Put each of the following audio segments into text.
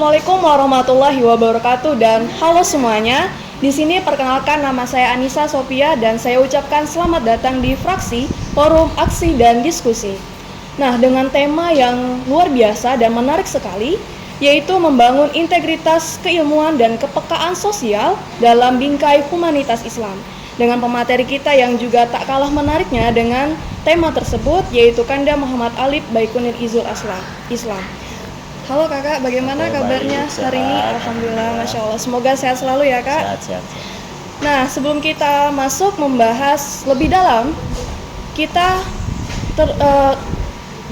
Assalamualaikum warahmatullahi wabarakatuh dan halo semuanya. Di sini perkenalkan nama saya Anissa Sophia dan saya ucapkan selamat datang di Fraksi Forum Aksi dan Diskusi. Nah, dengan tema yang luar biasa dan menarik sekali, yaitu membangun integritas keilmuan dan kepekaan sosial dalam bingkai humanitas Islam. Dengan pemateri kita yang juga tak kalah menariknya dengan tema tersebut, yaitu Kanda Muhammad Alif Baikunir Izul Islam. Halo kakak, bagaimana kabarnya hari ini? Alhamdulillah, Masya Allah. Semoga sehat selalu ya kak. Sehat. Nah, sebelum kita masuk membahas lebih dalam, kita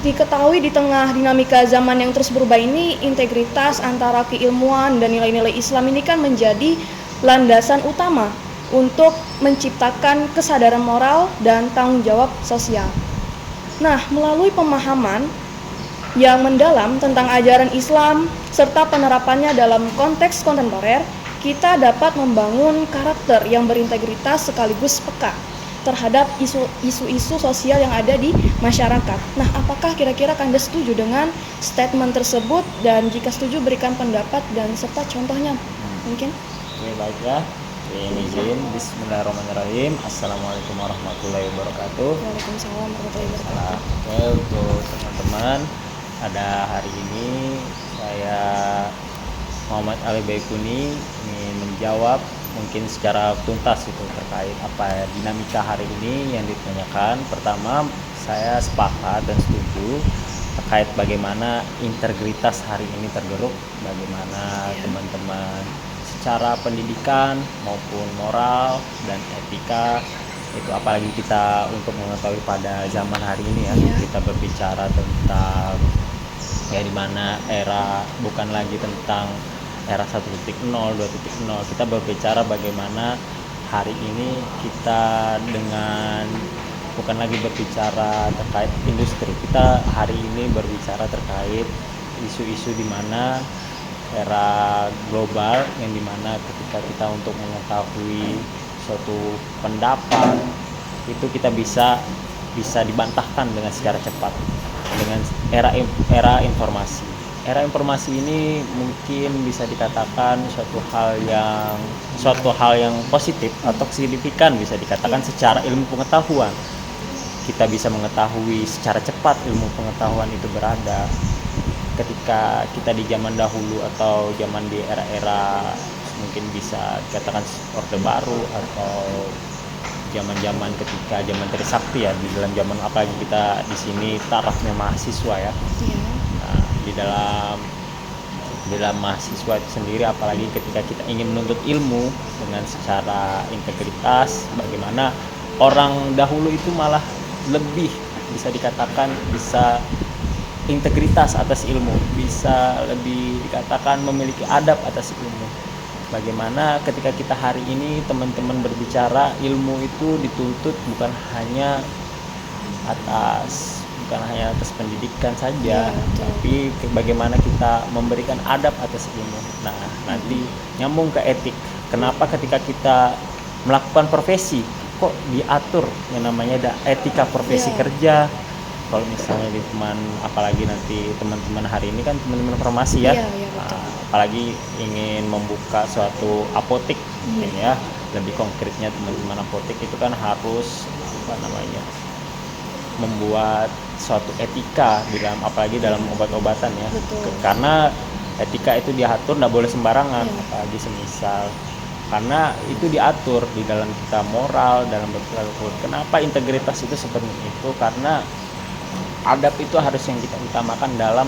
diketahui di tengah dinamika zaman yang terus berubah ini, integritas antara keilmuan dan nilai-nilai Islam ini kan menjadi landasan utama untuk menciptakan kesadaran moral dan tanggung jawab sosial. Nah, melalui pemahaman yang mendalam tentang ajaran Islam serta penerapannya dalam konteks kontemporer, kita dapat membangun karakter yang berintegritas sekaligus peka terhadap isu-isu sosial yang ada di masyarakat. Nah, apakah kira-kira Kanda setuju dengan statement tersebut? Dan jika setuju, berikan pendapat dan serta contohnya mungkin. Oke, baiklah. Izin, bismillahirrahmanirrahim. Assalamualaikum warahmatullahi wabarakatuh. Waalaikumsalam warahmatullahi wabarakatuh. Oke, untuk teman-teman, pada hari ini saya Muhammad Ali Baikuni ingin menjawab mungkin secara tuntas itu terkait apa dinamika hari ini yang ditanyakan. Pertama, saya sepakat dan setuju terkait bagaimana integritas hari ini tergeruk, bagaimana teman-teman secara pendidikan maupun moral dan etika itu, apalagi kita untuk mengetahui pada zaman hari ini ya, kita berbicara tentang ya dimana era bukan lagi tentang era 1.0, 2.0, kita berbicara bagaimana hari ini kita dengan bukan lagi berbicara terkait industri, kita hari ini berbicara terkait isu-isu di mana era global yang dimana ketika kita untuk mengetahui suatu pendapat itu kita bisa dibantahkan dengan secara cepat dengan era informasi. Era informasi ini mungkin bisa dikatakan suatu hal yang positif atau signifikan, bisa dikatakan secara ilmu pengetahuan. Kita bisa mengetahui secara cepat ilmu pengetahuan itu berada. Ketika kita di zaman dahulu atau zaman di era-era mungkin bisa dikatakan orde baru atau zaman-zaman ketika zaman Trisakti ya, di dalam zaman apalagi kita di sini tarafnya mahasiswa ya. Nah, di dalam mahasiswa itu sendiri, apalagi ketika kita ingin menuntut ilmu dengan secara integritas, bagaimana orang dahulu itu malah lebih bisa dikatakan bisa integritas atas ilmu, bisa lebih dikatakan memiliki adab atas ilmu. Bagaimana ketika kita hari ini teman-teman berbicara ilmu itu dituntut bukan hanya atas pendidikan saja, tapi bagaimana kita memberikan adab atas ilmu. Nah, nanti nyambung ke etik. Kenapa ketika kita melakukan profesi kok diatur yang namanya ada etika profesi kerja? Kalau misalnya di apalagi nanti teman-teman hari ini kan teman-teman farmasi ya, apalagi ingin membuka suatu apotek ya, lebih konkretnya teman-teman apotek itu kan harus membuat suatu etika di dalam, apalagi dalam obat-obatan ya. Karena etika itu diatur nggak boleh sembarangan, apalagi semisal karena itu diatur di dalam kita moral dalam berperilaku. Kenapa integritas itu seperti itu? Karena adab itu harus yang kita utamakan dalam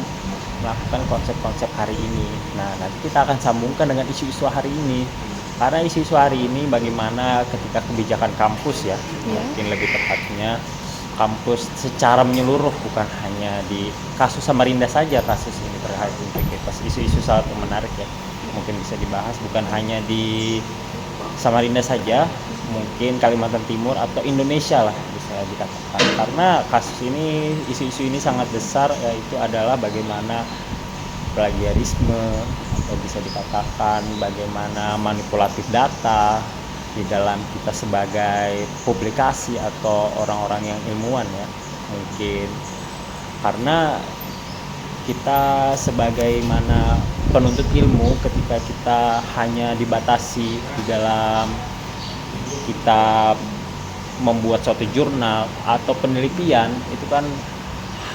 melakukan konsep-konsep hari ini. Nah, nanti kita akan sambungkan dengan isu-isu hari ini. Karena isu-isu hari ini bagaimana ketika kebijakan kampus ya, mungkin lebih tepatnya kampus secara menyeluruh, bukan hanya di kasus Samarinda saja kasus ini terkait integritas. Isu-isu sangat menarik ya, mungkin bisa dibahas bukan hanya di Samarinda saja, mungkin Kalimantan Timur atau Indonesia lah bisa dikatakan, karena kasus ini, isu-isu ini sangat besar, yaitu adalah bagaimana plagiarisme atau bisa dikatakan bagaimana manipulatif data di dalam kita sebagai publikasi atau orang-orang yang ilmuwan ya. Mungkin karena kita sebagaimana penuntut ilmu ketika kita hanya dibatasi di dalam kita membuat suatu jurnal atau penelitian, itu kan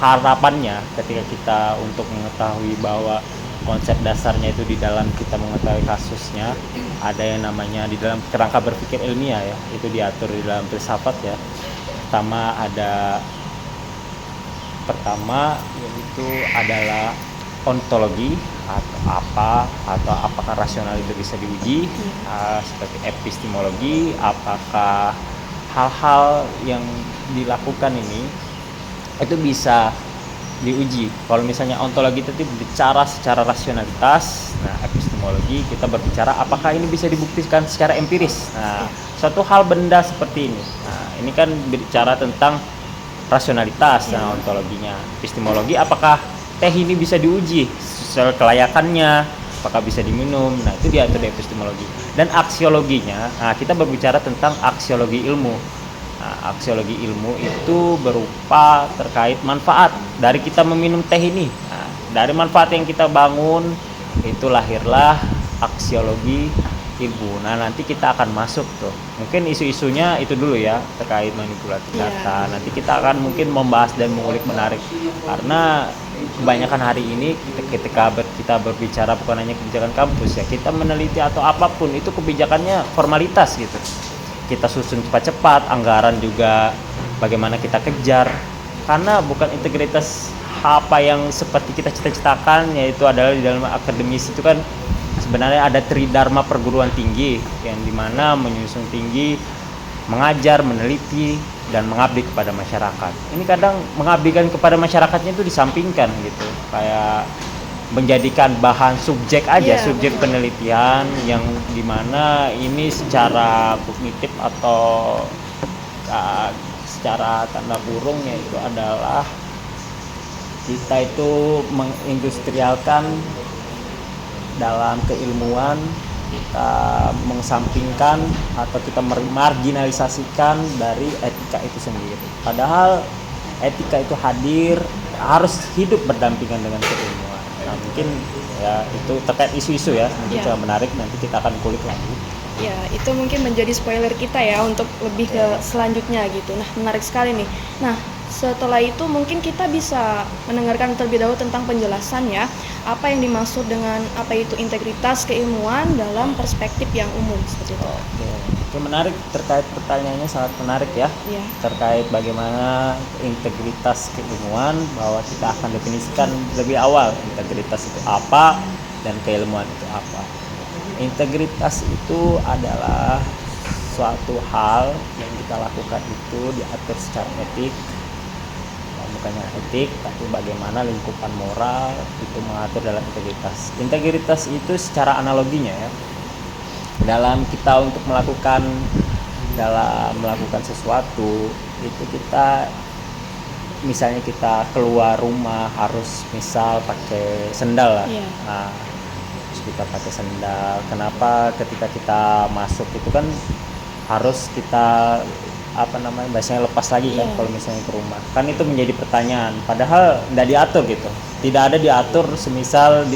harapannya ketika kita untuk mengetahui bahwa konsep dasarnya itu di dalam kita mengetahui kasusnya ada yang namanya di dalam kerangka berpikir ilmiah ya, itu diatur di dalam filsafat ya. Pertama yaitu adalah ontologi atau apakah rasional itu bisa diuji, seperti epistemologi, apakah hal-hal yang dilakukan ini itu bisa diuji. Kalau misalnya ontologi itu bicara secara rasionalitas, nah epistemologi kita berbicara apakah ini bisa dibuktikan secara empiris. Nah, suatu hal benda seperti ini. Nah, ini kan bicara tentang rasionalitas. Nah, ontologinya. Epistemologi apakah teh ini bisa diuji soal kelayakannya, apakah bisa diminum. Nah, itu diatur di epistemologi. Dan aksiologinya, nah kita berbicara tentang aksiologi ilmu. Nah, aksiologi ilmu itu berupa terkait manfaat dari kita meminum teh ini. Nah, dari manfaat yang kita bangun itu lahirlah aksiologi ilmu. Nah, nanti kita akan masuk tuh. Mungkin isu-isunya itu dulu ya, terkait manipulasi data. Nanti kita akan mungkin membahas dan mengulik menarik. Karena kebanyakan hari ini ketika kita berbicara bukan hanya kebijakan kampus ya, kita meneliti atau apapun itu kebijakannya formalitas gitu. Kita susun cepat-cepat, anggaran juga bagaimana kita kejar. Karena bukan integritas apa yang seperti kita cita-citakan, yaitu adalah di dalam akademis itu kan sebenarnya ada tridharma perguruan tinggi yang dimana menyusun tinggi, mengajar, meneliti, dan mengabdi kepada masyarakat. Ini kadang mengabdikan kepada masyarakatnya itu disampingkan gitu, kayak menjadikan bahan subjek aja, subjek penelitian yang dimana ini secara kognitif atau secara tanda burung yaitu adalah kita itu mengindustrialkan dalam keilmuan, kita mengesampingkan atau kita marginalisasikan dari etika itu sendiri. Padahal etika itu hadir, harus hidup berdampingan dengan keilmuan. Nah, mungkin ya itu terkait isu-isu ya, mungkin juga menarik, nanti kita akan kulik lagi. Ya, itu mungkin menjadi spoiler kita ya untuk lebih ke selanjutnya gitu. Nah, menarik sekali nih. Nah, setelah itu mungkin kita bisa mendengarkan terlebih dahulu tentang penjelasan ya, apa yang dimaksud dengan apa itu integritas keilmuan dalam perspektif yang umum seperti itu. Oke, menarik, terkait pertanyaannya sangat menarik ya. Terkait bagaimana integritas keilmuan, bahwa kita akan definisikan lebih awal integritas itu apa dan keilmuan itu apa. Integritas itu adalah suatu hal yang kita lakukan itu diatur secara etik, bukannya etik, tapi bagaimana lingkupan moral itu mengatur dalam integritas. Integritas itu secara analoginya ya, dalam kita untuk melakukan sesuatu itu kita misalnya kita keluar rumah harus misal pakai sendal lah. Nah, kita pakai sendal. Kenapa ketika kita masuk itu kan harus kita bahasanya lepas lagi kan kalau misalnya ke rumah. Kan itu menjadi pertanyaan. Padahal tidak diatur gitu. Tidak ada diatur semisal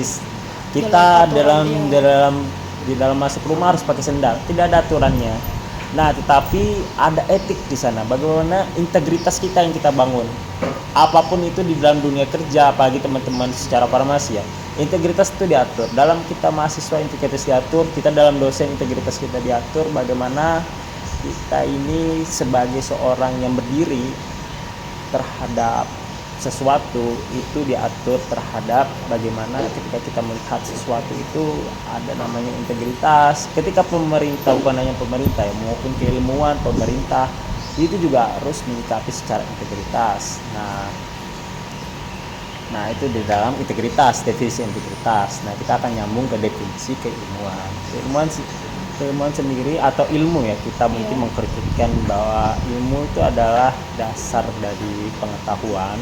kita di dalam masuk rumah harus pakai sendal. Tidak ada aturannya. Nah, tetapi ada etik di sana. Bagaimana integritas kita yang kita bangun. Apapun itu di dalam dunia kerja, apalagi teman-teman secara farmasi ya, integritas itu diatur. Dalam kita mahasiswa integritas diatur, kita dalam dosen integritas kita diatur. Bagaimana kita ini sebagai seorang yang berdiri terhadap sesuatu itu diatur terhadap bagaimana ketika kita melihat sesuatu itu ada namanya integritas. Ketika pemerintah, bukan hanya pemerintah ya, maupun keilmuan pemerintah itu juga harus menyikapi secara integritas. Nah itu di dalam integritas, definisi integritas. Nah kita akan nyambung ke definisi keilmuan. Keilmuan sendiri atau ilmu ya, kita mungkin mengkritikkan bahwa ilmu itu adalah dasar dari pengetahuan,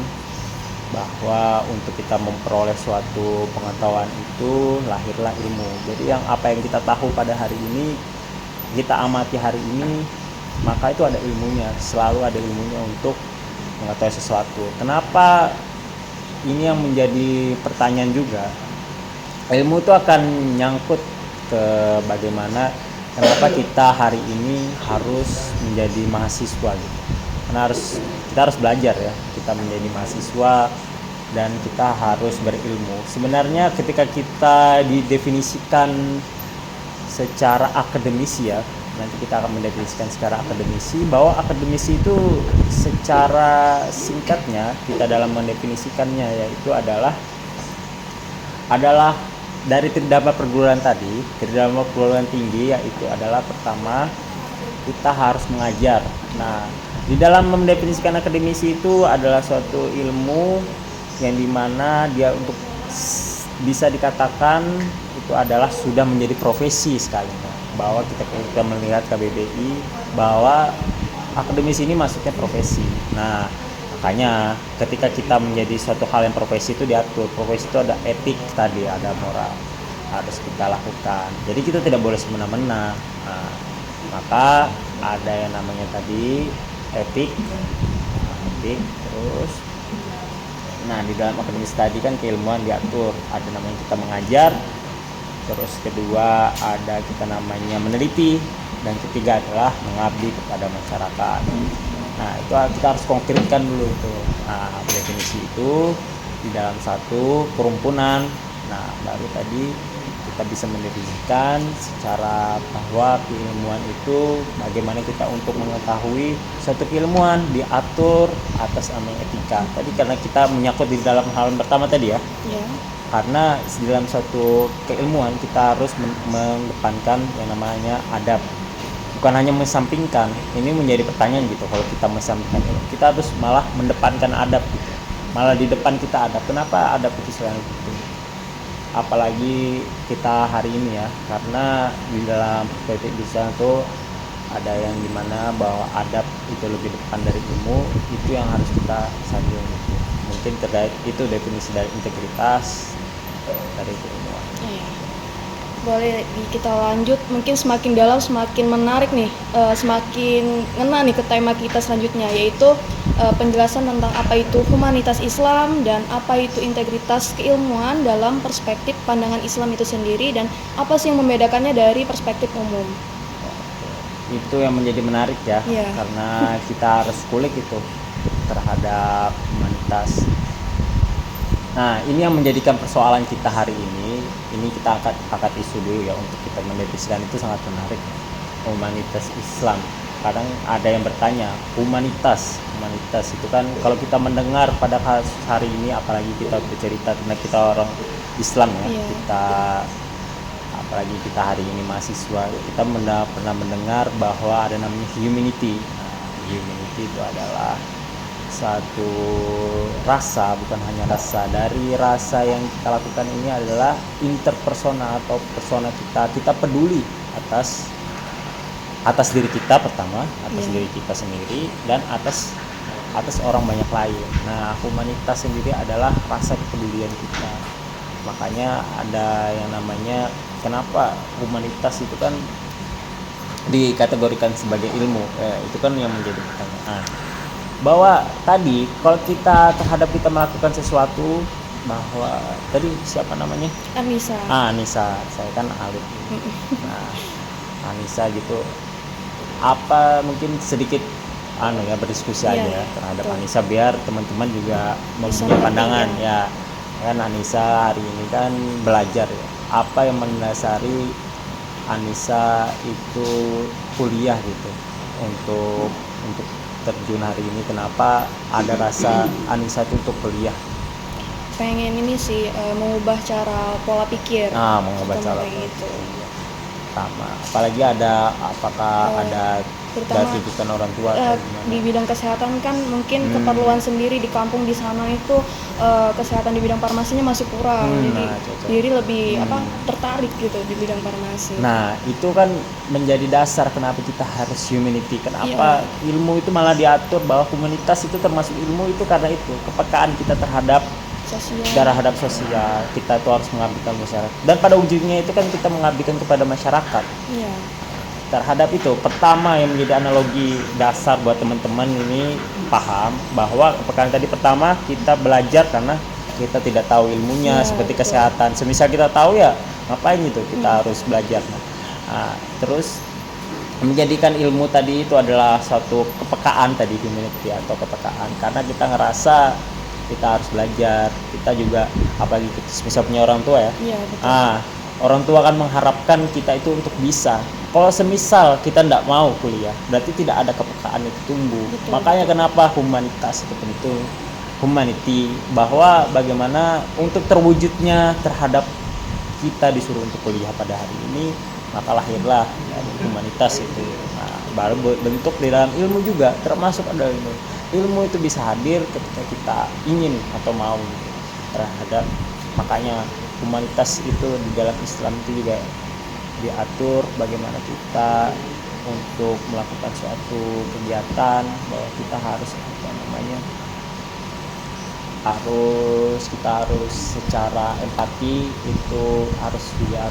bahwa untuk kita memperoleh suatu pengetahuan itu lahirlah ilmu. Jadi apa yang kita tahu pada hari ini, kita amati hari ini, maka itu ada ilmunya, selalu ada ilmunya untuk mengetahui sesuatu. Kenapa ini yang menjadi pertanyaan juga? ilmu itu akan nyangkut ke bagaimana kenapa kita hari ini harus menjadi mahasiswa gitu. Karena kita harus belajar ya, kita menjadi mahasiswa dan kita harus berilmu. Sebenarnya ketika kita didefinisikan secara akademisi ya, nanti kita akan mendefinisikan secara akademisi, bahwa akademisi itu secara singkatnya kita dalam mendefinisikannya yaitu adalah dari tridharma perguruan tadi, tridharma perguruan tinggi, yaitu adalah pertama kita harus mengajar. Nah, di dalam mendefinisikan akademisi itu adalah suatu ilmu yang dimana dia untuk bisa dikatakan itu adalah sudah menjadi profesi sekali. Bahwa kita melihat KBBI bahwa akademisi ini maksudnya profesi. Nah, makanya ketika kita menjadi suatu hal yang profesi itu diatur. Profesi itu ada etik tadi, ada moral harus kita lakukan. Jadi kita tidak boleh semena-mena. Nah, maka ada yang namanya tadi etik, terus nah di dalam akademis tadi kan keilmuan diatur, ada namanya kita mengajar, terus kedua ada kita namanya meneliti, dan ketiga adalah mengabdi kepada masyarakat. Nah itu kita harus konkretkan dulu tuh. Nah definisi itu di dalam satu kerumpunan. Nah baru tadi kita bisa mendefinisikan secara bahwa keilmuan itu bagaimana kita untuk mengetahui suatu keilmuan diatur atas namanya etika. Tadi karena kita menyangkut di dalam hal yang pertama tadi ya. Ya. Karena di dalam suatu keilmuan kita harus mengedepankan yang namanya adab. Bukan hanya mensampingkan, ini menjadi pertanyaan gitu. Kalau kita mensampingkan, kita harus malah mendepankan adab gitu. Malah di depan kita adab. Kenapa adab itu selalu penting? Apalagi kita hari ini ya, karena di dalam perspektif bisa tuh ada yang dimana bahwa adab itu lebih depan dari ilmu, itu yang harus kita sanjung gitu. Mungkin terkait itu definisi dari integritas dari keilmuan. Boleh kita lanjut, mungkin semakin dalam semakin menarik nih, semakin ngena nih ke tema kita selanjutnya, yaitu penjelasan tentang apa itu humanitas Islam dan apa itu integritas keilmuan dalam perspektif pandangan Islam itu sendiri, dan apa sih yang membedakannya dari perspektif umum. Itu yang menjadi menarik ya, Yeah. karena kita harus kulik itu terhadap humanitas. Nah ini yang menjadikan persoalan kita hari ini kita angkat isu dulu ya, untuk kita mendefinisikan itu sangat menarik. Humanitas Islam, kadang ada yang bertanya humanitas itu kan kalau kita mendengar pada hari ini, apalagi kita bercerita karena kita orang Islam ya. Yeah. Kita apalagi kita hari ini mahasiswa, kita pernah mendengar bahwa ada namanya humanity. Nah, humanity itu adalah satu rasa, bukan hanya rasa. Dari rasa yang kita lakukan ini adalah interpersona atau persona kita peduli atas diri kita pertama, atas diri kita sendiri, dan atas orang banyak lain. Nah humanitas sendiri adalah rasa kepedulian kita. Makanya ada yang namanya, kenapa humanitas itu kan dikategorikan sebagai ilmu, itu kan yang menjadi pertanyaan. Bahwa tadi kalau kita melakukan sesuatu, bahwa tadi siapa namanya? Anissa. Anissa, saya kan Alif. Nah, Anissa gitu. Apa mungkin sedikit berdiskusi aja ya terhadap Anissa, biar teman-teman juga mempunyai pandangan ya. Kan Anissa hari ini kan belajar ya. Apa yang mendasari Anissa itu kuliah gitu untuk terjun hari ini, kenapa ada rasa Anissa itu untuk kuliah? Pengen ini sih mengubah cara pola pikir. Mengubah cara gitu. Sama. Apalagi apakah ada terutama dari tuntutan orang tua di bidang kesehatan kan mungkin keperluan sendiri di kampung di sana itu kesehatan di bidang farmasinya masih kurang, jadi lebih tertarik gitu di bidang farmasi. Nah itu kan menjadi dasar kenapa kita harus humanity, kenapa ilmu itu malah diatur bahwa humanitas itu termasuk ilmu, itu karena itu kepekaan kita terhadap sosial, kita tuh harus mengabdikan masyarakat, dan pada ujungnya itu kan kita mengabdikan kepada masyarakat. Terhadap itu pertama yang menjadi analogi dasar buat teman-teman ini paham bahwa kepekaan tadi, pertama kita belajar karena kita tidak tahu ilmunya, Ya, seperti betul. kesehatan. Semisal kita tahu ya ngapain itu, kita harus belajar. Nah, terus menjadikan ilmu tadi itu adalah suatu kepekaan tadi, humility atau kepekaan, karena kita ngerasa kita harus belajar. Kita juga apalagi kita semisal punya orang tua ya, Iya, betul. orang tua kan mengharapkan kita itu untuk bisa. Kalau semisal kita tidak mau kuliah, berarti tidak ada kepekaan itu tumbuh. Betul, Makanya kenapa humanitas itu penting, humanity, bahwa bagaimana untuk terwujudnya terhadap kita disuruh untuk kuliah pada hari ini, maka lahirlah dari humanitas itu. Nah, baru bentuk di dalam ilmu juga termasuk ada ilmu. Ilmu itu bisa hadir ketika kita ingin atau mau gitu, terhadap. Makanya humanitas itu di dalam Islam itu juga diatur bagaimana kita untuk melakukan suatu kegiatan, bahwa kita harus apa namanya, kita harus secara empati itu harus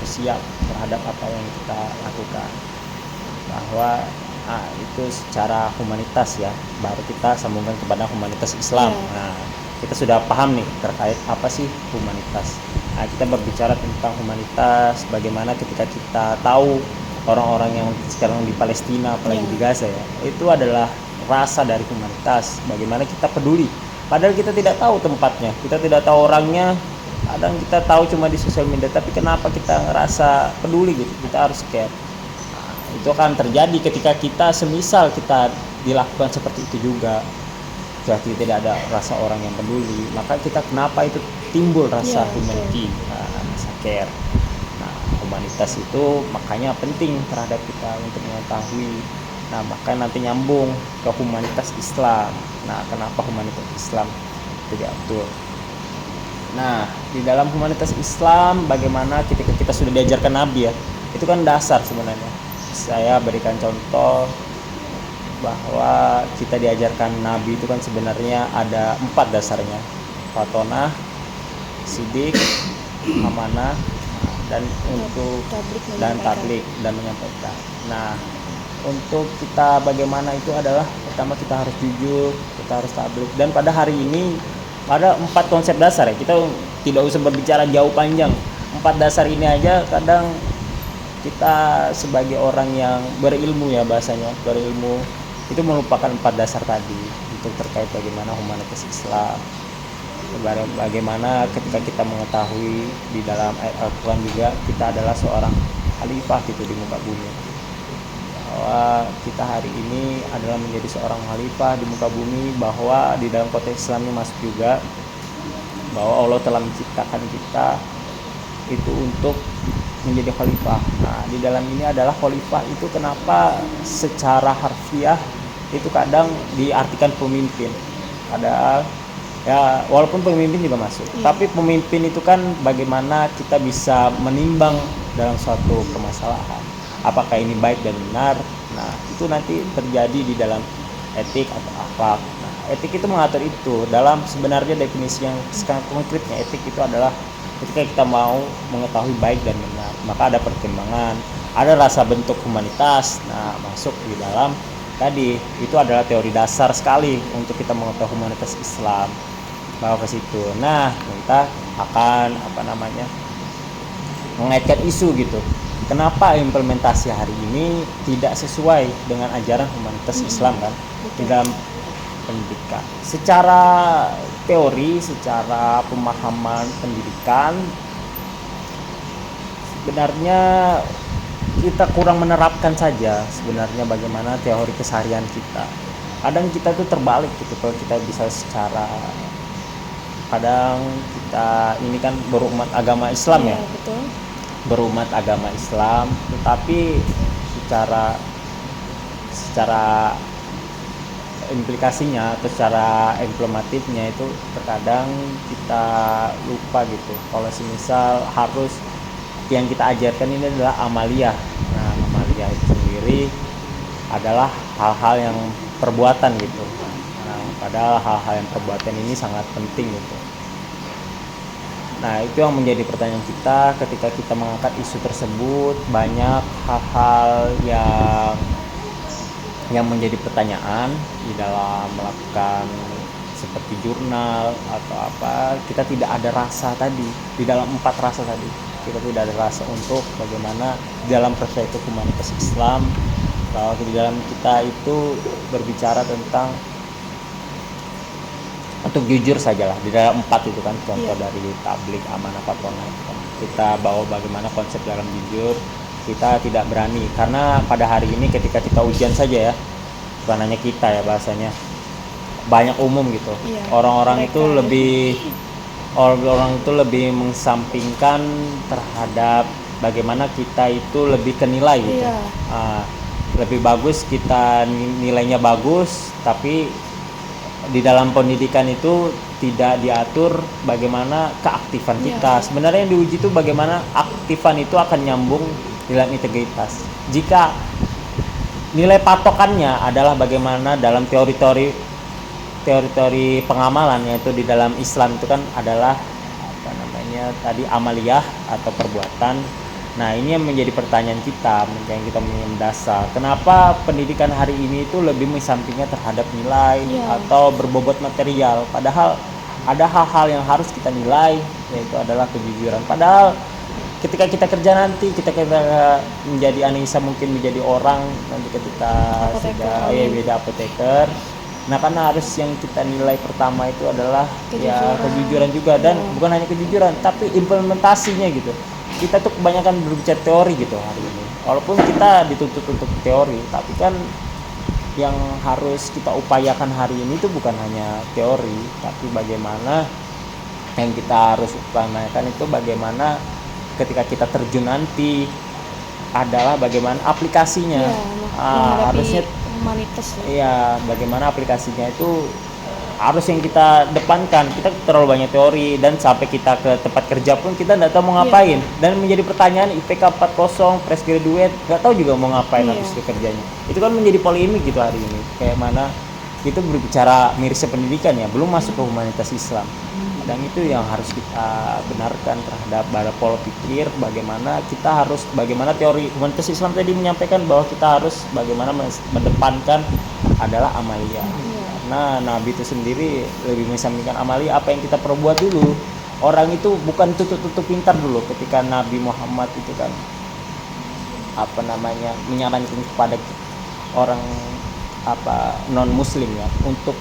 siap terhadap apa yang kita lakukan, bahwa itu secara humanitas ya. Baru kita sambungkan kepada humanitas Islam. Nah, kita sudah paham nih terkait apa sih humanitas. Nah, kita berbicara tentang humanitas bagaimana ketika kita tahu orang-orang yang sekarang di Palestina apalagi di Gaza ya, itu adalah rasa dari humanitas, bagaimana kita peduli. Padahal kita tidak tahu tempatnya, kita tidak tahu orangnya, kadang kita tahu cuma di sosial media, tapi kenapa kita ngerasa peduli gitu, kita harus care. Nah, itu akan terjadi ketika kita semisal kita dilakukan seperti itu juga, berarti tidak ada rasa orang yang peduli, maka kita kenapa itu timbul rasa humanity, rasa care. Nah, humanitas itu makanya penting terhadap kita untuk mengetahui. Nah, maka nanti nyambung ke humanitas Islam. Nah, kenapa humanitas Islam itu diatur? Nah, di dalam humanitas Islam bagaimana ketika kita sudah diajarkan Nabi ya, itu kan dasar sebenarnya. Saya berikan contoh bahwa kita diajarkan Nabi itu kan sebenarnya ada 4 dasarnya: fatonah, sidik, amanah, dan tablik dan menyampaikan. Nah, untuk kita bagaimana itu adalah pertama kita harus jujur, kita harus tablik. Dan pada hari ini ada 4 konsep dasar ya, kita tidak usah berbicara jauh panjang. 4 dasar ini aja kadang kita sebagai orang yang berilmu ya, bahasanya berilmu itu melupakan 4 dasar tadi untuk terkait bagaimana humanitas Islam. Bagaimana ketika kita mengetahui di dalam Al-Quran juga kita adalah seorang khalifah gitu di muka bumi, bahwa kita hari ini adalah menjadi seorang khalifah di muka bumi, bahwa di dalam konteks Islamnya masuk juga bahwa Allah telah menciptakan kita itu untuk menjadi khalifah. Nah, di dalam ini adalah khalifah itu kenapa secara harfiah itu kadang diartikan pemimpin, padahal ya walaupun pemimpin juga masuk, tapi pemimpin itu kan bagaimana kita bisa menimbang dalam suatu permasalahan, apakah ini baik dan benar. Nah, itu nanti terjadi di dalam etik atau akhlak. Nah, etik itu mengatur itu dalam sebenarnya definisi yang sekarang konkretnya. Etik itu adalah ketika kita mau mengetahui baik dan benar, maka ada pertimbangan, ada rasa bentuk humanitas. Nah, masuk di dalam tadi itu adalah teori dasar sekali untuk kita mengetahui humanitas Islam, bawa ke situ. Nah, kita akan mengaitkan isu gitu. Kenapa implementasi hari ini tidak sesuai dengan ajaran humanitas Islam kan di dalam pendidikan? Secara teori, secara pemahaman pendidikan, sebenarnya kita kurang menerapkan saja sebenarnya bagaimana teori keseharian kita. Kadang kita tuh terbalik gitu, kalau kita bisa secara, kadang kita ini kan berumat agama Islam ya, betul. berumat agama Islam, tetapi secara implikasinya atau secara implementatifnya itu terkadang kita lupa gitu. Kalau semisal harus yang kita ajarkan ini adalah amaliyah. Nah, amaliyah itu sendiri adalah hal-hal yang perbuatan gitu. Nah, padahal hal-hal yang perbuatan ini sangat penting gitu. Nah, itu yang menjadi pertanyaan kita ketika kita mengangkat isu tersebut. Banyak hal-hal yang menjadi pertanyaan di dalam melakukan seperti jurnal atau apa, kita tidak ada rasa tadi di dalam 4 rasa tadi. Kita tidak ada rasa untuk bagaimana di dalam perspektif humanitas Islam, bahwa di dalam kita itu berbicara tentang untuk jujur sajalah di dalam 4 itu kan, contoh dari tablik, amanah, patronah itu kan. Kita bawa bagaimana konsep dalam jujur, kita tidak berani karena pada hari ini ketika kita ujian saja ya, bukan hanya kita ya bahasanya, banyak umum gitu. Orang-orang itu lebih mengesampingkan terhadap bagaimana kita itu lebih ke nilai gitu. Lebih bagus kita nilainya bagus, tapi di dalam pendidikan itu tidak diatur bagaimana keaktifan kita. Sebenarnya yang diuji itu bagaimana aktifan itu akan nyambung dalam integritas. Jika nilai patokannya adalah bagaimana dalam teori-teori pengamalan, yaitu di dalam Islam itu kan adalah apa namanya tadi amaliyah atau perbuatan. Nah, ini yang menjadi pertanyaan kita, yang kita mendasar. Kenapa pendidikan hari ini itu lebih mengesampingkan terhadap nilai atau berbobot material, padahal ada hal-hal yang harus kita nilai, yaitu adalah kejujuran. Padahal ketika kita kerja nanti, kita menjadi analisa, mungkin menjadi orang nanti ketika sudah beda apoteker. Nah, karena harus yang kita nilai pertama itu adalah kejujuran juga, dan bukan hanya kejujuran tapi implementasinya gitu. Kita tuh kebanyakan berbicara teori gitu hari ini. Walaupun kita dituntut untuk teori, tapi kan yang harus kita upayakan hari ini itu bukan hanya teori, tapi bagaimana yang kita harus upayakan itu bagaimana ketika kita terjun nanti adalah bagaimana aplikasinya. Harusnya humanitas. Bagaimana aplikasinya itu harus yang kita depankan. Kita terlalu banyak teori, dan sampai kita ke tempat kerja pun kita nggak tahu mau ngapain. Dan menjadi pertanyaan IPK 40, fresh graduate, nggak tahu juga mau ngapain habis itu kerjanya. Itu kan menjadi polemik gitu hari ini. Kayak mana itu berbicara mirisnya pendidikan ya, belum masuk ke humanitas Islam. Dan itu yang harus kita benarkan terhadap pola pikir, bagaimana teori humanitas Islam tadi menyampaikan bahwa kita harus bagaimana mendepankan adalah amaliyah. Nah, Nabi itu sendiri lebih menyampaikan amaliyah, apa yang kita perbuat dulu. Orang itu bukan tutup pintar dulu. Ketika Nabi Muhammad itu kan menyarankan kepada orang non muslim ya untuk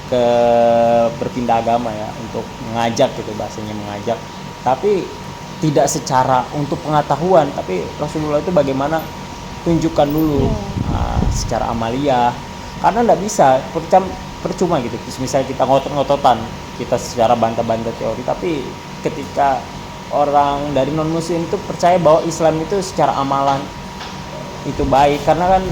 ke berpindah agama ya, untuk mengajak gitu, bahasanya mengajak, tapi tidak secara untuk pengetahuan, tapi Rasulullah itu bagaimana tunjukkan dulu secara amaliyah. Karena tidak bisa percuma gitu, misalnya kita ngotot-ngototan, kita secara bantah-bantah teori, tapi ketika orang dari non muslim itu percaya bahwa Islam itu secara amalan itu baik, karena kan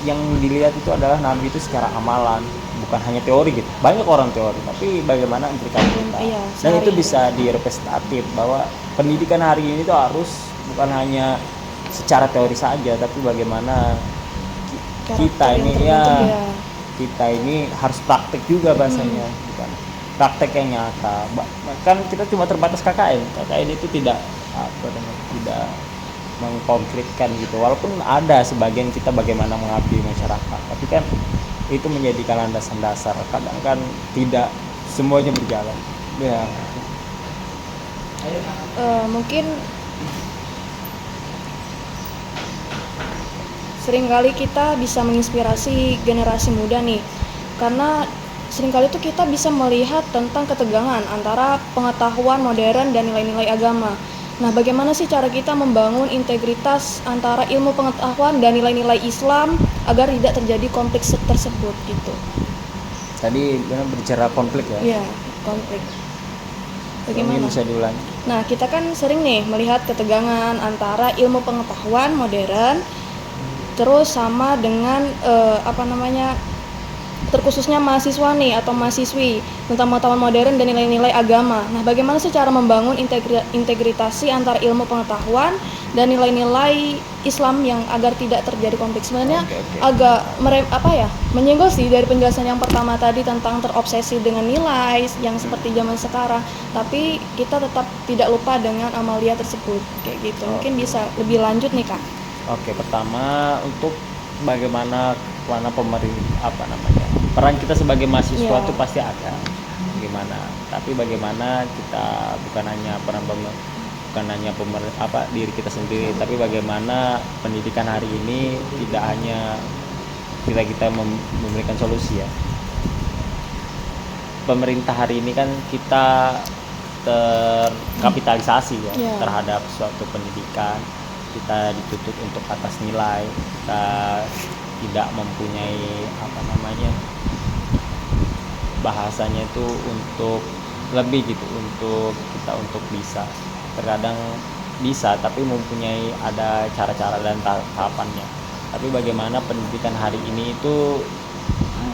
yang dilihat itu adalah Nabi itu secara amalan, bukan hanya teori gitu. Banyak orang teori, tapi bagaimana implikasinya. Dan itu bisa direpresentatif bahwa pendidikan hari ini itu harus bukan hanya secara teori saja, tapi bagaimana kita ini harus praktek juga bahasanya, bukan praktek yang nyata. Kan kita cuma terbatas KKN itu tidak mengkonkretkan gitu, walaupun ada sebagian kita bagaimana mengabdi masyarakat, tapi kan itu menjadikan landasan dasar. Kadang kan tidak semuanya berjalan ya. Mungkin seringkali kita bisa menginspirasi generasi muda nih, karena seringkali tuh kita bisa melihat tentang ketegangan antara pengetahuan modern dan nilai-nilai agama. Nah, bagaimana sih cara kita membangun integritas antara ilmu pengetahuan dan nilai-nilai Islam agar tidak terjadi konflik tersebut gitu? Tadi benar berbicara konflik ya? Iya, konflik. Bagaimana? Ini bisa diulangi. Nah, kita kan sering nih melihat ketegangan antara ilmu pengetahuan modern terus sama dengan terkhususnya mahasiswa nih atau mahasiswi tentang pengetahuan modern dan nilai-nilai agama. Nah, bagaimana sih cara membangun integritasi antara ilmu pengetahuan dan nilai-nilai Islam yang agar tidak terjadi konflik? Sebenarnya agak menyenggol sih dari penjelasan yang pertama tadi tentang terobsesi dengan nilai yang seperti zaman sekarang, tapi kita tetap tidak lupa dengan amaliyah tersebut kayak gitu. Mungkin bisa lebih lanjut nih, Kak. peran kita sebagai mahasiswa Iya. tuh pasti ada gimana, tapi bagaimana kita bukan hanya diri kita sendiri, tapi bagaimana pendidikan hari ini tidak hanya kita memberikan solusi ya. Pemerintah hari ini kan kita terkapitalisasi ya Iya. terhadap suatu pendidikan, kita dituntut untuk atas nilai, kita tidak mempunyai bahasanya itu untuk lebih gitu, untuk bisa, terkadang bisa tapi mempunyai ada cara-cara dan tahapannya. Tapi bagaimana pendidikan hari ini itu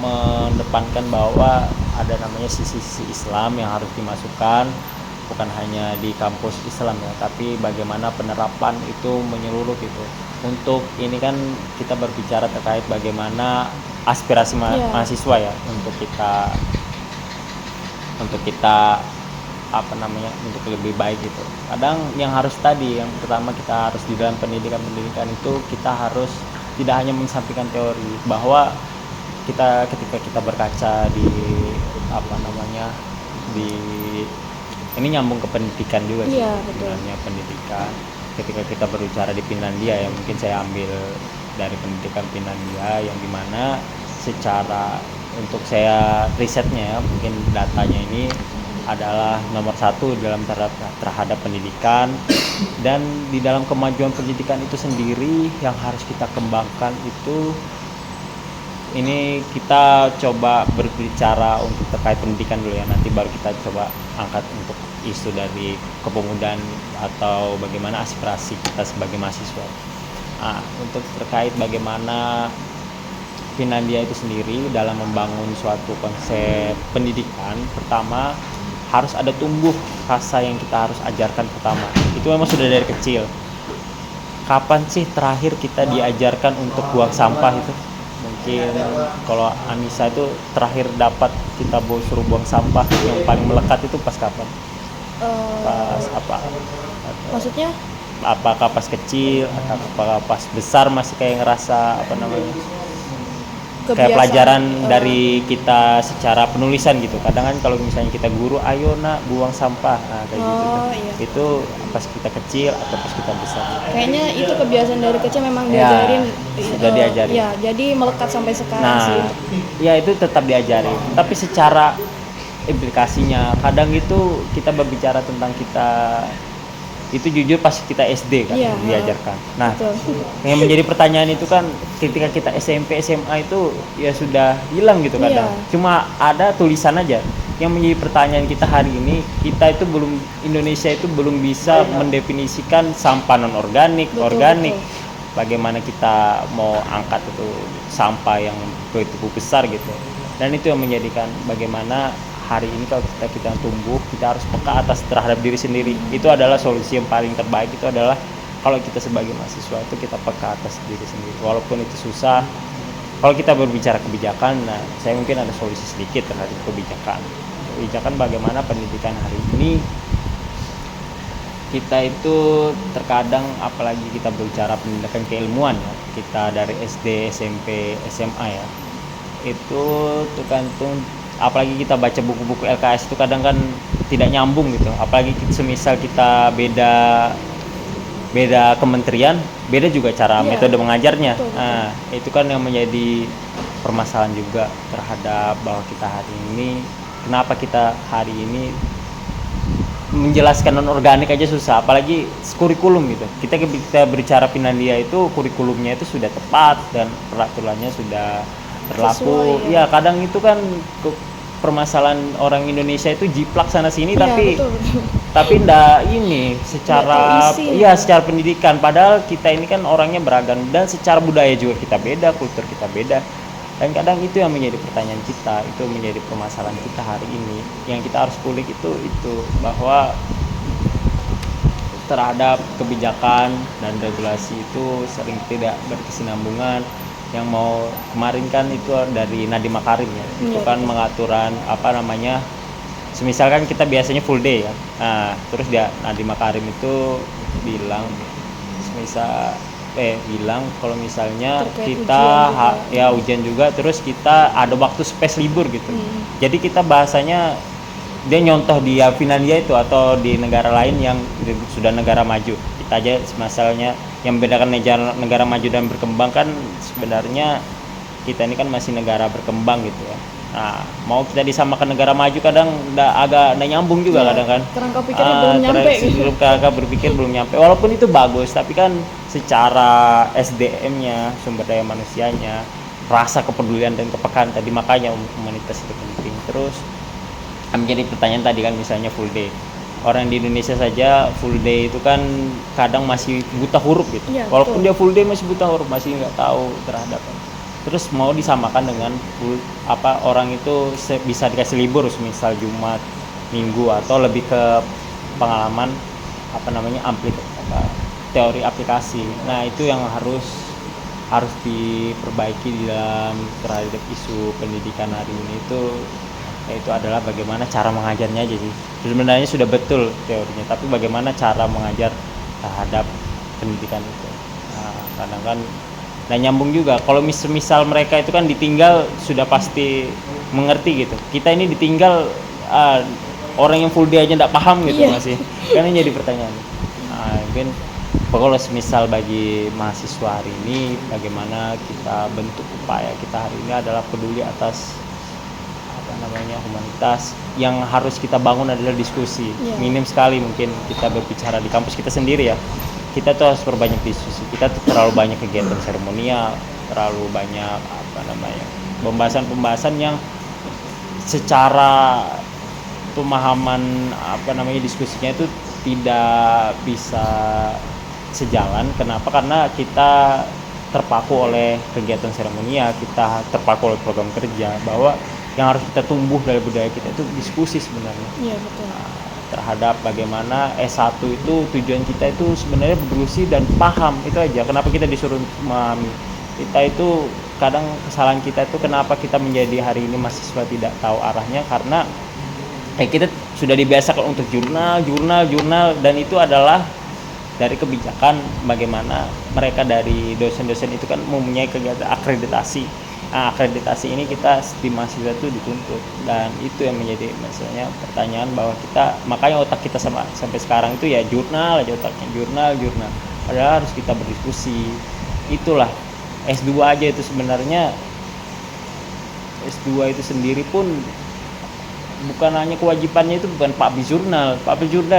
mendepankan bahwa ada namanya sisi-sisi Islam yang harus dimasukkan, bukan hanya di kampus Islam ya, tapi bagaimana penerapan itu menyeluruh gitu. Untuk ini kan kita berbicara terkait bagaimana aspirasi Iya. mahasiswa ya, untuk kita untuk lebih baik gitu. Kadang yang pertama kita harus di dalam pendidikan itu kita harus tidak hanya menyampaikan teori, bahwa ketika kita berkaca di di ini nyambung ke pendidikan juga sih. Iya, betul. Sebenarnya pendidikan, ketika kita berbicara di Finlandia ya, mungkin saya ambil dari pendidikan Finlandia yang dimana secara untuk saya risetnya ya, mungkin datanya ini adalah nomor 1 dalam terhadap pendidikan, dan di dalam kemajuan pendidikan itu sendiri yang harus kita kembangkan itu, ini kita coba berbicara untuk terkait pendidikan dulu ya, nanti baru kita coba angkat untuk isu dari kepemudaan atau bagaimana aspirasi kita sebagai mahasiswa. Nah, untuk terkait bagaimana Finlandia itu sendiri dalam membangun suatu konsep pendidikan, pertama harus ada tumbuh rasa yang kita harus ajarkan pertama. Itu memang sudah dari kecil. Kapan sih terakhir kita diajarkan untuk buang sampah itu? Mungkin kalau Anissa itu terakhir dapat kita suruh buang sampah yang paling melekat itu pas kapan? Pas apa? Maksudnya? Apakah pas kecil atau apakah pas besar masih kayak ngerasa kayak pelajaran dari kita secara penulisan gitu. Kadang kan kalau misalnya kita guru, ayo nak buang sampah, kayak gitu. Iya. Itu pas kita kecil atau pas kita besar? Kayaknya itu kebiasaan dari kecil memang Ya, diajarin. sudah diajarin. Ya, jadi melekat sampai sekarang Nah, sih. ya itu tetap diajarin. Tapi secara implikasinya, kadang itu kita berbicara tentang kita itu jujur pas kita SD kan Iya, diajarkan. Nah, betul. yang menjadi pertanyaan itu kan ketika kita SMP SMA itu ya sudah hilang gitu kadang. Iya. Cuma ada tulisan aja. Yang menjadi pertanyaan kita hari ini, Indonesia itu belum bisa mendefinisikan sampah non organik, Betul, organik. betul. Bagaimana kita mau angkat itu sampah yang begitu besar gitu. Dan itu yang menjadikan bagaimana hari ini kalau kita tumbuh, kita harus peka atas terhadap diri sendiri. Itu adalah solusi yang paling terbaik, itu adalah kalau kita sebagai mahasiswa itu kita peka atas diri sendiri. Walaupun itu susah, kalau kita berbicara kebijakan, nah saya mungkin ada solusi sedikit terhadap kebijakan bagaimana pendidikan hari ini. Kita itu terkadang, apalagi kita berbicara pendidikan keilmuan ya, kita dari SD, SMP, SMA ya, itu tergantung. Apalagi kita baca buku-buku LKS itu kadang kan tidak nyambung gitu, apalagi semisal kita beda kementerian, beda juga cara metode mengajarnya. Betul. Nah, itu kan yang menjadi permasalahan juga terhadap bahwa kita hari ini, kenapa kita hari ini menjelaskan non organik aja susah, apalagi kurikulum gitu. Kita berbicara Finlandia itu kurikulumnya itu sudah tepat dan peraturannya sudah berlaku. Sesuai, ya kadang itu kan permasalahan orang Indonesia itu jiplak sana sini, Ya, tapi betul. tapi ndak ini secara Nggak tahu isi. secara pendidikan, padahal kita ini kan orangnya beragam dan secara budaya juga kita beda, kultur kita beda. Dan kadang itu yang menjadi pertanyaan kita, itu menjadi permasalahan kita hari ini yang kita harus kulik, itu bahwa terhadap kebijakan dan regulasi itu sering tidak berkesinambungan. Yang mau kemarin kan itu dari Nadiem Makarim ya, itu kan mengaturan semisalkan kita biasanya full day ya, nah terus Nadiem Makarim itu bilang semisal bilang kalau misalnya Terkait kita ujian juga. ujian juga, terus kita ada waktu space libur gitu. Jadi kita bahasanya dia nyontoh di Finlandia itu atau di negara lain yang sudah negara maju. Kita aja misalnya yang membedakan negara maju dan berkembang kan sebenarnya kita ini kan masih negara berkembang gitu ya. Nah, mau kita disamakan negara maju kadang agak nyambung juga kadang kan. Kerangka pikirnya belum nyampe gitu. Kerangka berpikir belum nyampe. Walaupun itu bagus, tapi kan secara SDM-nya, sumber daya manusianya, rasa kepedulian dan kepekaan tadi, makanya humanitas itu penting. Terus menjadi pertanyaan tadi kan misalnya full day. Orang di Indonesia saja full day itu kan kadang masih buta huruf gitu. Iya, Walaupun betul. dia full day masih buta huruf, masih nggak tahu terhadap. Terus mau disamakan dengan orang itu bisa dikasih libur misal Jumat, Minggu, atau lebih ke pengalaman teori aplikasi. Nah, itu yang harus diperbaiki di dalam terhadap isu pendidikan hari ini, yaitu adalah bagaimana cara mengajarnya aja sih. Sebenarnya sudah betul teorinya, tapi bagaimana cara mengajar terhadap pendidikan itu. Nah, kadang kan nyambung juga kalau misal mereka itu kan ditinggal sudah pasti mengerti gitu. Kita ini ditinggal orang yang full day aja nggak paham gitu. Masih kan ini jadi pertanyaan. Mungkin kalau misal bagi mahasiswa hari ini, bagaimana kita bentuk upaya kita hari ini adalah peduli atas humanitas. Yang harus kita bangun adalah diskusi. Minim sekali mungkin kita berbicara di kampus kita sendiri ya. Kita tuh harus perbanyak diskusi. Kita tuh terlalu banyak kegiatan seremonial, terlalu banyak pembahasan yang secara pemahaman diskusinya itu tidak bisa sejalan. Kenapa? Karena kita terpaku oleh kegiatan seremonial, kita terpaku oleh program kerja, bahwa yang harus kita tumbuh dari budaya kita itu diskusi sebenarnya. Iya, betul. Terhadap bagaimana S1 itu tujuan kita itu sebenarnya berdiskusi dan paham, itu aja. Kenapa kita disuruh memahami? Kita itu kadang kesalahan kita itu kenapa kita menjadi hari ini mahasiswa tidak tahu arahnya, karena kita sudah dibiasakan untuk jurnal, dan itu adalah dari kebijakan bagaimana mereka dari dosen-dosen itu kan mempunyai kegiatan akreditasi. Nah, akreditasi ini kita di mahasiswa itu dituntut, dan itu yang menjadi misalnya pertanyaan bahwa kita, makanya otak kita sampai sekarang itu ya jurnal aja otaknya, jurnal. Padahal harus kita berdiskusi. Itulah S2 aja itu sebenarnya, S2 itu sendiri pun bukan hanya kewajibannya itu bukan publish jurnal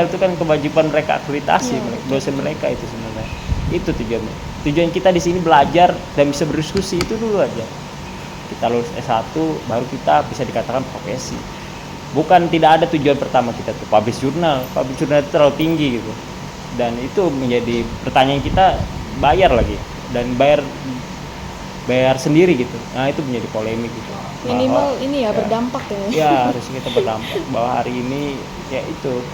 itu kan kewajiban mereka akreditasi, dosen mereka itu sebenarnya. Itu tujuan kita di sini belajar dan bisa berdiskusi, itu dulu aja. Kita lulus S1 baru kita bisa dikatakan profesi. Bukan, tidak ada tujuan pertama kita tuh publish jurnal itu terlalu tinggi gitu. Dan itu menjadi pertanyaan kita, bayar lagi dan bayar sendiri gitu. Nah, itu menjadi polemik gitu. Minimal ini berdampak ya. Ya, harus kita berdampak bahwa hari ini ya itu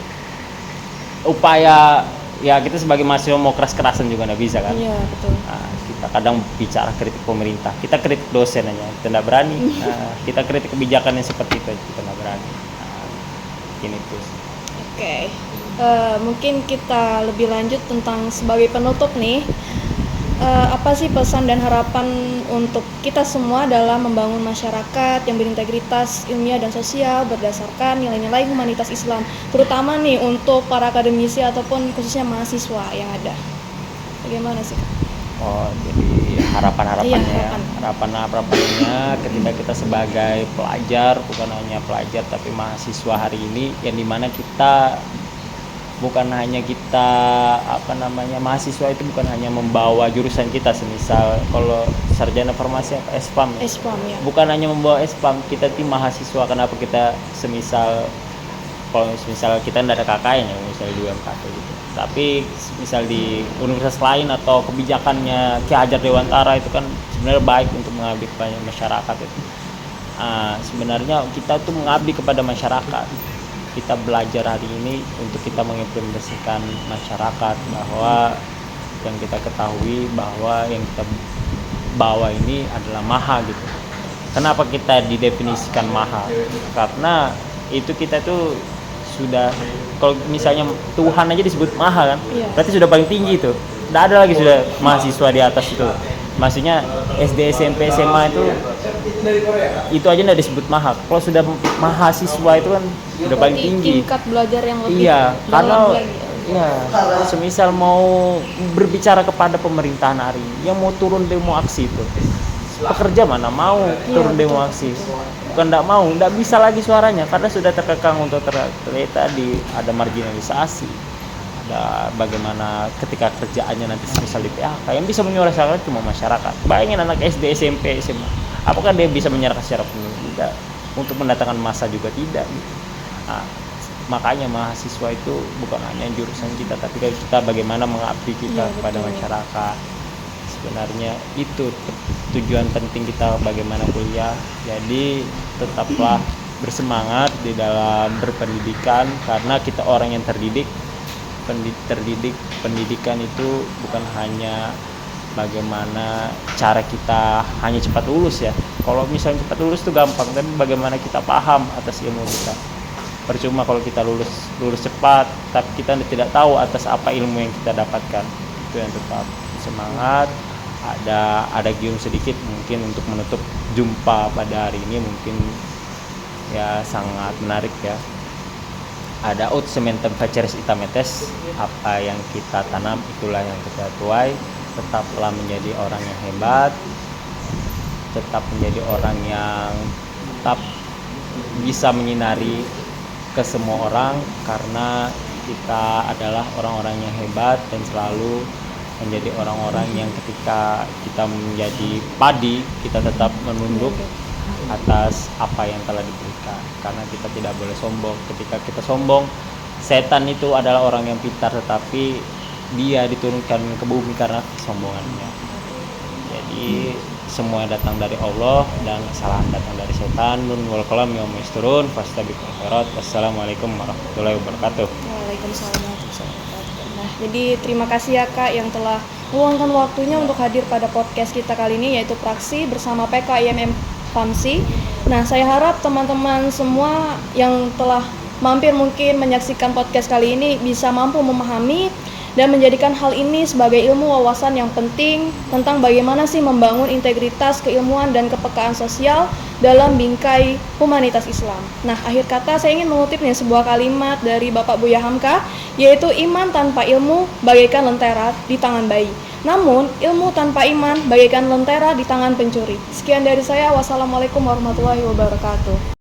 upaya ya kita sebagai mahasiswa mau keras-kerasan juga nggak bisa kan. Iya, betul. Nah, kita kadang bicara kritik pemerintah, kita kritik dosen aja, kita nggak berani. Kita kritik kebijakan yang seperti itu, kita nggak berani. Ini tuh. Oke. Mungkin kita lebih lanjut tentang sebagai penutup nih. Apa sih pesan dan harapan untuk kita semua dalam membangun masyarakat yang berintegritas ilmiah dan sosial berdasarkan nilai-nilai humanitas Islam, terutama nih untuk para akademisi ataupun khususnya mahasiswa yang ada. Bagaimana sih, Kak? Jadi harapan-harapannya. Iya, Harapan-harapannya ketika kita sebagai pelajar, bukan hanya pelajar tapi mahasiswa hari ini, yang dimana kita bukan hanya mahasiswa itu bukan hanya membawa jurusan kita, semisal kalau sarjana farmasi SPAM ya. Ya. Bukan hanya membawa SPAM, kita tim mahasiswa. Kenapa kita kalau kita tidak ada KKN ya, misalnya di UMKT gitu. Tapi misal di universitas lain atau kebijakannya Ki Hajar Dewantara itu kan sebenarnya baik untuk mengabdi kepada masyarakat itu. Sebenarnya kita tuh mengabdi kepada masyarakat. Kita belajar hari ini untuk kita mengimplementasikan masyarakat, bahwa yang kita ketahui bahwa yang kita bawa ini adalah maha gitu. Kenapa kita didefinisikan maha? Karena itu kita tuh sudah, kalau misalnya Tuhan aja disebut maha kan, berarti sudah paling tinggi itu. Nggak ada lagi sudah mahasiswa di atas itu. Maksudnya SD, SMP, SMA itu aja nggak disebut mahak. Kalau sudah mahasiswa itu kan udah paling tinggi. Tingkat belajar yang lebih Iya, karena dalam lagi. ya, semisal mau berbicara kepada pemerintahan hari ini, yang mau turun demo aksi itu, pekerja mana mau turun demo aksi? Bukan nggak mau, nggak bisa lagi suaranya karena sudah terkekang untuk tadi ada marginalisasi, ada bagaimana ketika kerjaannya nanti misal di PHK, yang bisa menyuarakan cuma masyarakat. Bayangin anak SD, SMP, SMA, apakah dia bisa menyuarakan secara penuh? Tidak. Untuk mendatangkan massa juga tidak. Nah, makanya mahasiswa itu bukan hanya jurusan kita, tapi kita bagaimana mengabdi kita kepada masyarakat. Sebenarnya itu tujuan penting kita bagaimana kuliah. Jadi tetaplah bersemangat di dalam berpendidikan karena kita orang yang terdidik. Pendidikan itu bukan hanya bagaimana cara kita hanya cepat lulus ya. Kalau misalnya cepat lulus itu gampang, tapi bagaimana kita paham atas ilmu kita. Percuma kalau kita lulus cepat tapi kita tidak tahu atas apa ilmu yang kita dapatkan. Itu yang tetap semangat. Ada gium sedikit mungkin untuk menutup jumpa pada hari ini, mungkin ya sangat menarik ya. Ada ut sementem faceres itametes, apa yang kita tanam itulah yang kita tuai. Tetaplah menjadi orang yang hebat, tetap menjadi orang yang tetap bisa menyinari ke semua orang, karena kita adalah orang-orang yang hebat dan selalu menjadi orang-orang yang ketika kita menjadi padi, kita tetap menunduk atas apa yang telah diberikan, karena kita tidak boleh sombong. Ketika kita sombong, setan itu adalah orang yang pintar, tetapi dia diturunkan ke bumi karena kesombongannya. Jadi semua datang dari Allah dan kesalahan datang dari setan. Nun wal qalam yauma yasturun fastabiqul khairat. Wassalamualaikum warahmatullahi wabarakatuh. Waalaikumsalam warahmatullahi wabarakatuh. Nah, jadi terima kasih ya Kak yang telah meluangkan waktunya untuk hadir pada podcast kita kali ini, yaitu Praksi bersama PKIMM FAMSI. Nah, saya harap teman-teman semua yang telah mampir mungkin menyaksikan podcast kali ini bisa mampu memahami dan menjadikan hal ini sebagai ilmu wawasan yang penting tentang bagaimana sih membangun integritas, keilmuan, dan kepekaan sosial dalam bingkai humanitas Islam. Nah, akhir kata saya ingin mengutip nih sebuah kalimat dari Bapak Buya Hamka, yaitu iman tanpa ilmu bagaikan lentera di tangan bayi. Namun, ilmu tanpa iman bagaikan lentera di tangan pencuri. Sekian dari saya, wassalamualaikum warahmatullahi wabarakatuh.